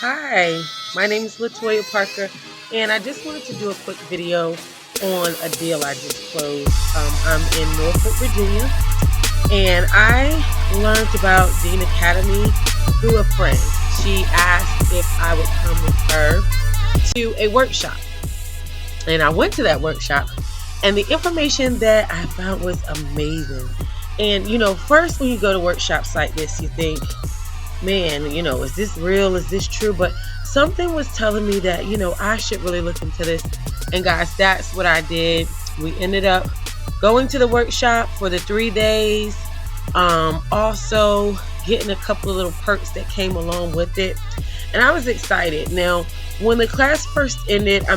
Hi, my name is Latoya Parker, and I just wanted to do a quick video on a deal I just closed. I'm in Norfolk, Virginia, and I learned about Dean Academy through a friend. She asked if I would come with her to a workshop, and I went to that workshop, and the information that I found was amazing. And first when you go to workshops like this, you think, man, is this real? Is this true? But something was telling me that, I should really look into this. And guys, that's what I did. We ended up going to the workshop for the 3 days. Also getting a couple of little perks that came along with it. And I was excited. Now, when the class first ended, I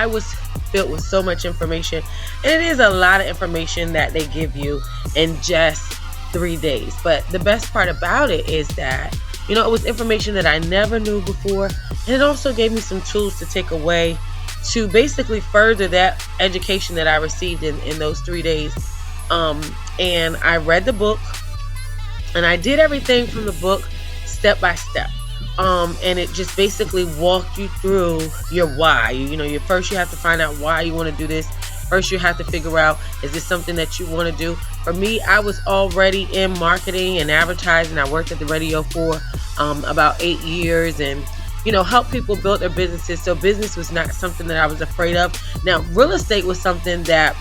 was filled with so much information. And it is a lot of information that they give you in just 3 days. But the best part about it is that, it was information that I never knew before. And it also gave me some tools to take away to basically further that education that I received in those 3 days. And I read the book and I did everything from the book step by step. And it just basically walked you through your why. First you have to find out why you want to do this. First, you have to figure out, is this something that you want to do? For me, I was already in marketing and advertising. I worked at the radio for about 8 years and, helped people build their businesses. So business was not something that I was afraid of. Now, real estate was something that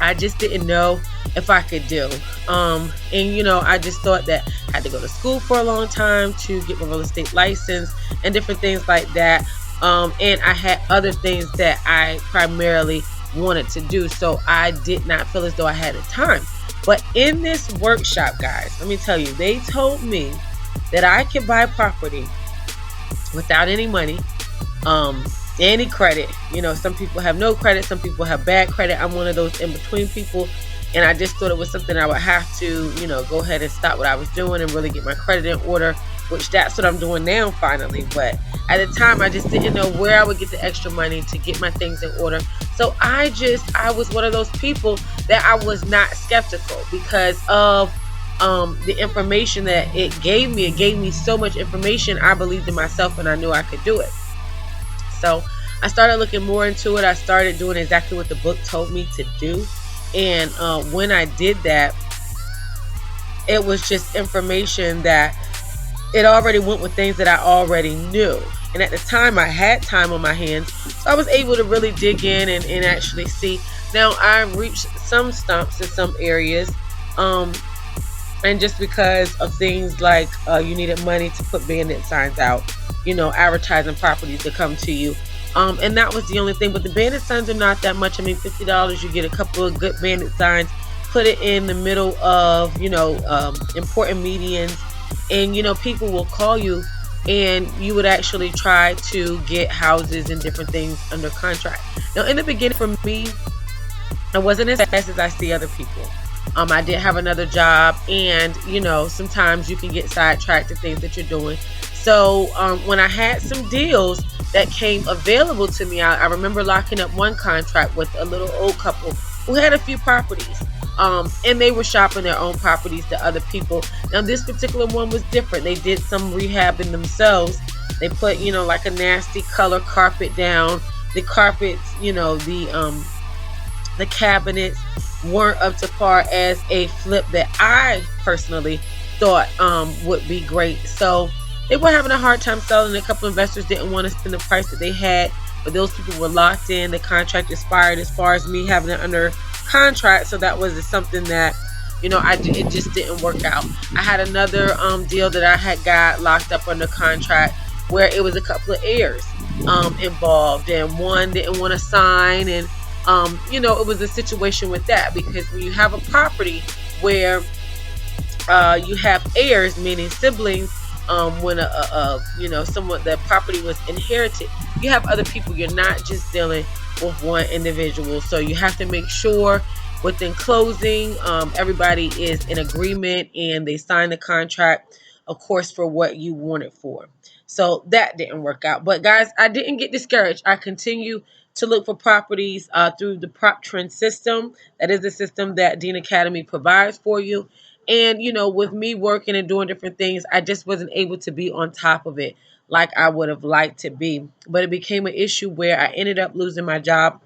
I just didn't know if I could do. I just thought that I had to go to school for a long time to get my real estate license and different things like that. And I had other things that I primarily wanted to do, so I did not feel as though I had the time. But in this workshop, guys, let me tell you, they told me that I could buy property without any money, any credit. Some people have no credit, some people have bad credit. I'm one of those in between people, and I just thought it was something I would have to, go ahead and stop what I was doing and really get my credit in order, which that's what I'm doing now finally. But at the time, I just didn't know where I would get the extra money to get my things in order. So I was one of those people that I was not skeptical because of the information that it gave me. It gave me so much information. I believed in myself and I knew I could do it. So I started looking more into it. I started doing exactly what the book told me to do. And when I did that, it was just information that it already went with things that I already knew. And at the time, I had time on my hands, so I was able to really dig in and actually see. Now, I reached some stumps in some areas, and just because of things like you needed money to put bandit signs out, advertising properties to come to you. And that was the only thing. But the bandit signs are not that much. $50, you get a couple of good bandit signs, put it in the middle of, important medians, and, people will call you and you would actually try to get houses and different things under contract. Now, in the beginning for me, I wasn't as fast as I see other people. I did have another job, and, sometimes you can get sidetracked to things that you're doing. So when I had some deals that came available to me, I remember locking up one contract with a little old couple who had a few properties. And they were shopping their own properties to other people. Now, this particular one was different. They did some rehabbing themselves. They put, like a nasty color carpet down. The carpets, the cabinets weren't up to par as a flip that I personally thought would be great. So they were having a hard time selling. A couple of investors didn't want to spend the price that they had, but those people were locked in. The contract expired as far as me having it under contract, so that was something that it just didn't work out. I had another deal that I had got locked up under contract where it was a couple of heirs involved, and one didn't want to sign, and it was a situation with that, because when you have a property where you have heirs, meaning siblings, when someone, the property was inherited, you have other people. You're not just dealing with one individual. So you have to make sure within closing, everybody is in agreement and they sign the contract, of course, for what you want it for. So that didn't work out. But guys, I didn't get discouraged. I continue to look for properties through the prop trend system. That is the system that Dean Academy provides for you. And, with me working and doing different things, I just wasn't able to be on top of it like I would have liked to be. But it became an issue where I ended up losing my job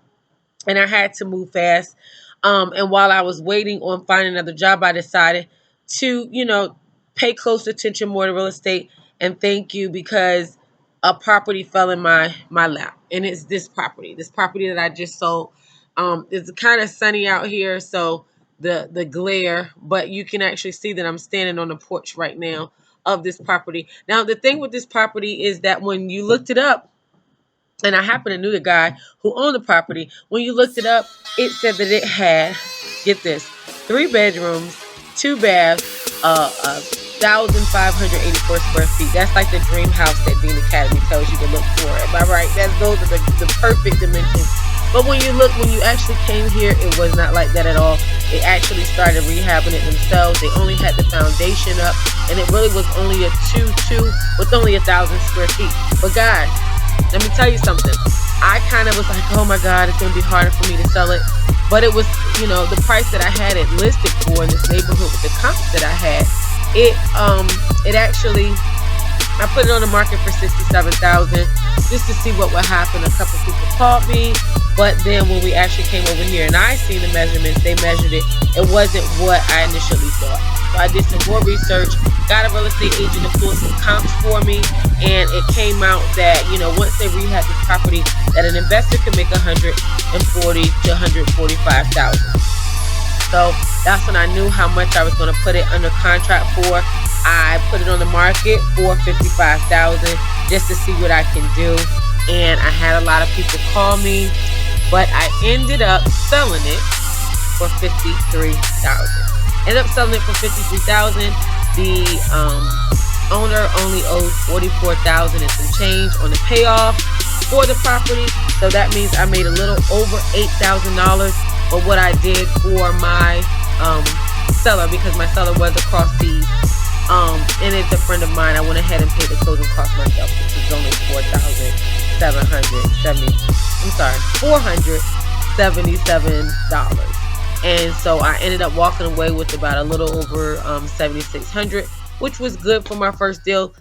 and I had to move fast. And while I was waiting on finding another job, I decided to, pay close attention more to real estate. And thank you, because a property fell in my lap, and it's this property that I just sold. It's kind of sunny out here, so the glare, but you can actually see that I'm standing on the porch right now of this property. Now, the thing with this property is that when you looked it up, and I happen to knew the guy who owned the property. When you looked it up, it said that it had, get this, 3 bedrooms, 2 baths, 1,584 square feet. That's like the dream house that Dean Academy tells you to look for. Am I right? Those are the perfect dimensions. But when you actually came here, it was not like that at all. They actually started rehabbing it themselves. They only had the foundation up, and it really was only a 2-2 with only 1,000 square feet. But guys, let me tell you something. I kind of was like, oh my God, it's going to be harder for me to sell it. But it was, the price that I had it listed for in this neighborhood with the comps that I had. It actually, I put it on the market for $67,000 just to see what would happen. A couple people called me, but then when we actually came over here and I seen the measurements, they measured it. It wasn't what I initially thought. So I did some more research, got a real estate agent to pull some comps for me, and it came out that, once they rehab this property, that an investor could make $140,000 to $145,000. So that's when I knew how much I was going to put it under contract for. I put it on the market for $55,000 just to see what I can do. And I had a lot of people call me, but I ended up selling it for $53,000. Ended up selling it for $53,000. The owner only owed $44,000 and some change on the payoff for the property. So that means I made a little over $8,000. But what I did for my seller, because my seller was across seas, and it's a friend of mine, I went ahead and paid the closing cost myself, which is only $477. And so I ended up walking away with about a little over $7,600, which was good for my first deal.